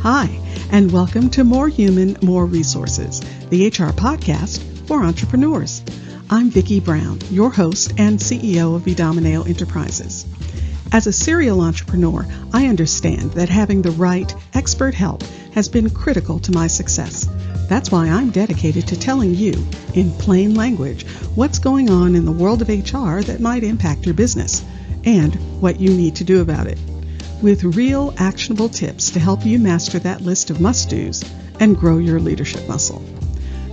Hi, and welcome to More Human, More Resources, the HR podcast for entrepreneurs. I'm Vicki Brown, your host and CEO of Vidamaneo Enterprises. As a serial entrepreneur, I understand that having the right expert help has been critical to my success. That's why I'm dedicated to telling you, in plain language, what's going on in the world of HR that might impact your business and what you need to do about it, with real actionable tips to help you master that list of must-dos and grow your leadership muscle.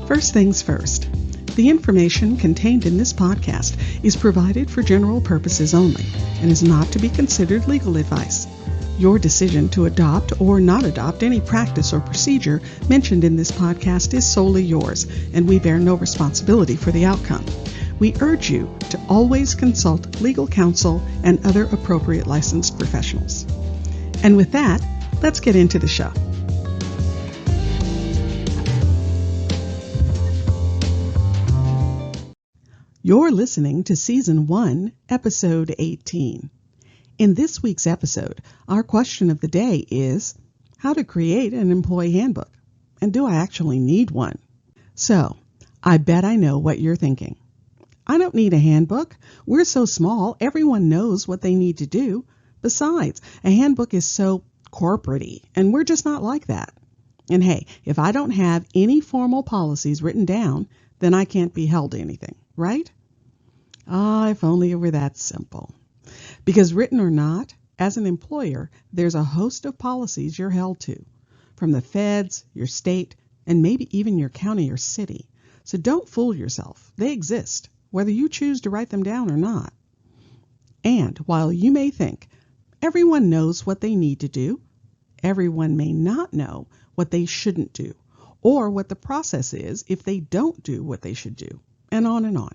First things first, the information contained in this podcast is provided for general purposes only and is not to be considered legal advice. Your decision to adopt or not adopt any practice or procedure mentioned in this podcast is solely yours, and we bear no responsibility for the outcome. We urge you to always consult legal counsel and other appropriate licensed professionals. And with that, let's get into the show. You're listening to Season 1, Episode 18. In this week's episode, our question of the day is, how to create an employee handbook? And do I actually need one? So, I bet I know what you're thinking. I don't need a handbook. We're so small, everyone knows what they need to do. Besides, a handbook is so corporate-y, and we're just not like that. And hey, if I don't have any formal policies written down, then I can't be held to anything, right? If only it were that simple. Because written or not, as an employer, there's a host of policies you're held to, from the feds, your state, and maybe even your county or city. So don't fool yourself. They exist, whether you choose to write them down or not. And while you may think everyone knows what they need to do, everyone may not know what they shouldn't do, or what the process is if they don't do what they should do, and on and on.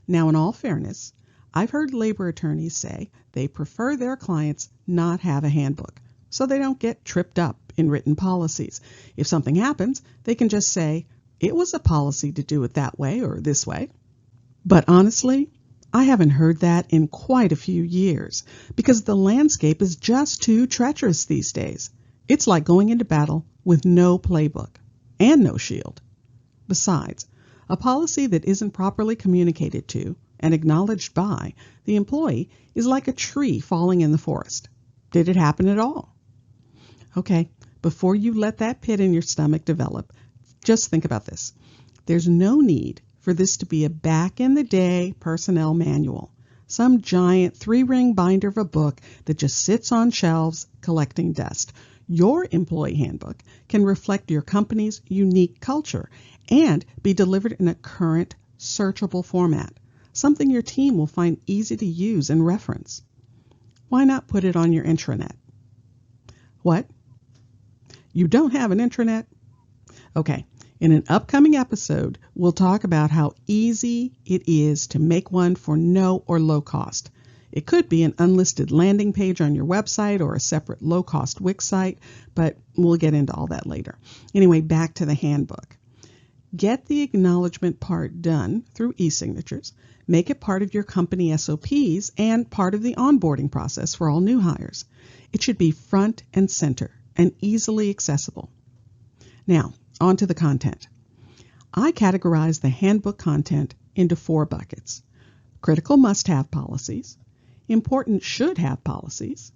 Now, in all fairness, I've heard labor attorneys say they prefer their clients not have a handbook, so they don't get tripped up in written policies. If something happens, they can just say, it was a policy to do it that way or this way. But honestly, I haven't heard that in quite a few years, because the landscape is just too treacherous these days. It's like going into battle with no playbook and no shield. Besides, a policy that isn't properly communicated to and acknowledged by the employee is like a tree falling in the forest. Did it happen at all? Okay, before you let that pit in your stomach develop, just think about this. There's no need for this to be a back-in-the-day personnel manual, some giant 3-ring binder of a book that just sits on shelves collecting dust. Your employee handbook can reflect your company's unique culture and be delivered in a current, searchable format, something your team will find easy to use and reference. Why not put it on your intranet? What? You don't have an intranet? Okay. In an upcoming episode, we'll talk about how easy it is to make one for no or low cost. It could be an unlisted landing page on your website or a separate low-cost Wix site, but we'll get into all that later. Anyway, back to the handbook. Get the acknowledgement part done through e-signatures. Make it part of your company SOPs and part of the onboarding process for all new hires. It should be front and center and easily accessible. Now, on to the content. I categorize the handbook content into 4 buckets: critical must-have policies, important should-have policies,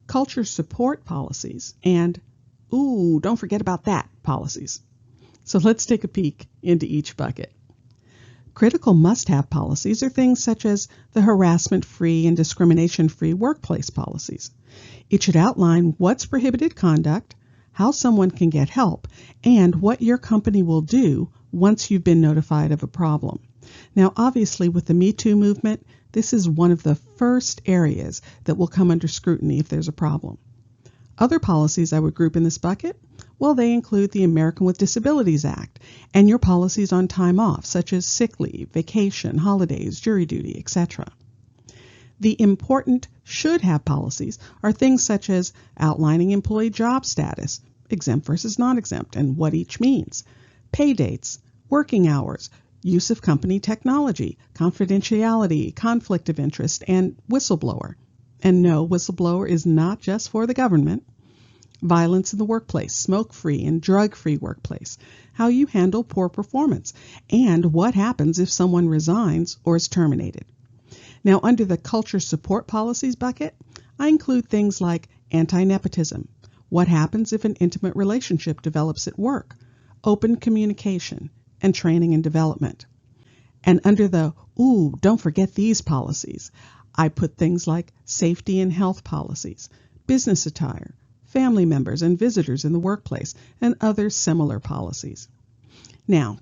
culture support policies, and, don't forget about that, policies. So let's take a peek into each bucket. Critical must-have policies are things such as the harassment-free and discrimination-free workplace policies. It should outline what's prohibited conduct, how someone can get help, and what your company will do once you've been notified of a problem. Now, obviously, with the Me Too movement, this is one of the first areas that will come under scrutiny if there's a problem. Other policies I would group in this bucket, well, they include the American with Disabilities Act and your policies on time off, such as sick leave, vacation, holidays, jury duty, etc. The important should-have policies are things such as outlining employee job status, exempt versus non-exempt, and what each means, pay dates, working hours, use of company technology, confidentiality, conflict of interest, and whistleblower. And no, whistleblower is not just for the government. violence in the workplace, smoke-free and drug-free workplace, how you handle poor performance, and what happens if someone resigns or is terminated. Now, under the culture support policies bucket, I include things like anti-nepotism, what happens if an intimate relationship develops at work, open communication, and training and development. And under the, don't forget these policies, I put things like safety and health policies, business attire, family members and visitors in the workplace, and other similar policies. Now,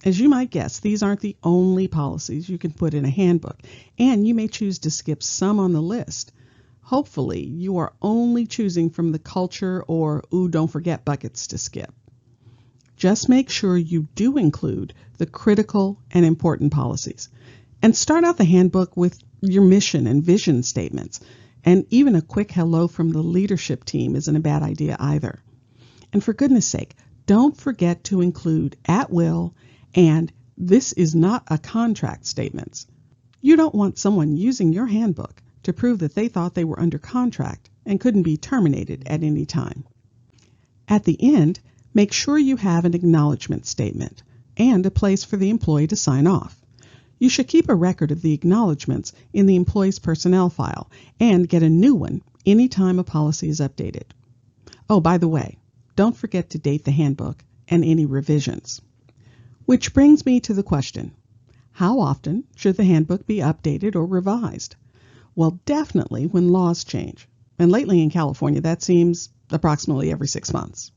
as you might guess, these aren't the only policies you can put in a handbook, and you may choose to skip some on the list. Hopefully, you are only choosing from the culture or don't forget buckets to skip. Just make sure you do include the critical and important policies. And start out the handbook with your mission and vision statements. And even a quick hello from the leadership team isn't a bad idea either. And for goodness sake, don't forget to include at will and this is not a contract statements. You don't want someone using your handbook to prove that they thought they were under contract and couldn't be terminated at any time. At the end, make sure you have an acknowledgement statement and a place for the employee to sign off. You should keep a record of the acknowledgments in the employee's personnel file and get a new one anytime a policy is updated. Oh, by the way, don't forget to date the handbook and any revisions. Which brings me to the question, how often should the handbook be updated or revised? Well, definitely when laws change. And lately in California, that seems approximately every 6 months.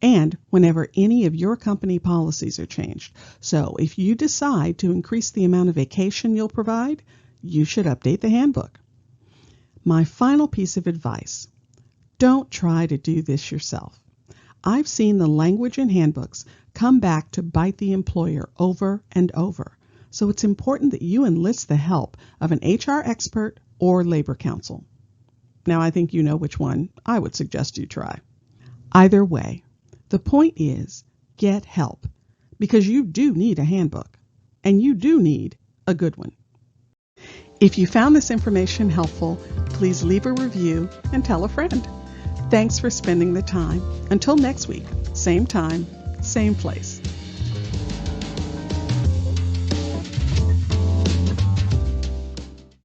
And whenever any of your company policies are changed. So if you decide to increase the amount of vacation you'll provide, you should update the handbook. My final piece of advice, don't try to do this yourself. I've seen the language in handbooks come back to bite the employer over and over. So it's important that you enlist the help of an HR expert or labor counsel. Now I think you know which one I would suggest you try. Either way, the point is, get help, because you do need a handbook, and you do need a good one. If you found this information helpful, please leave a review and tell a friend. Thanks for spending the time. Until next week, same time, same place.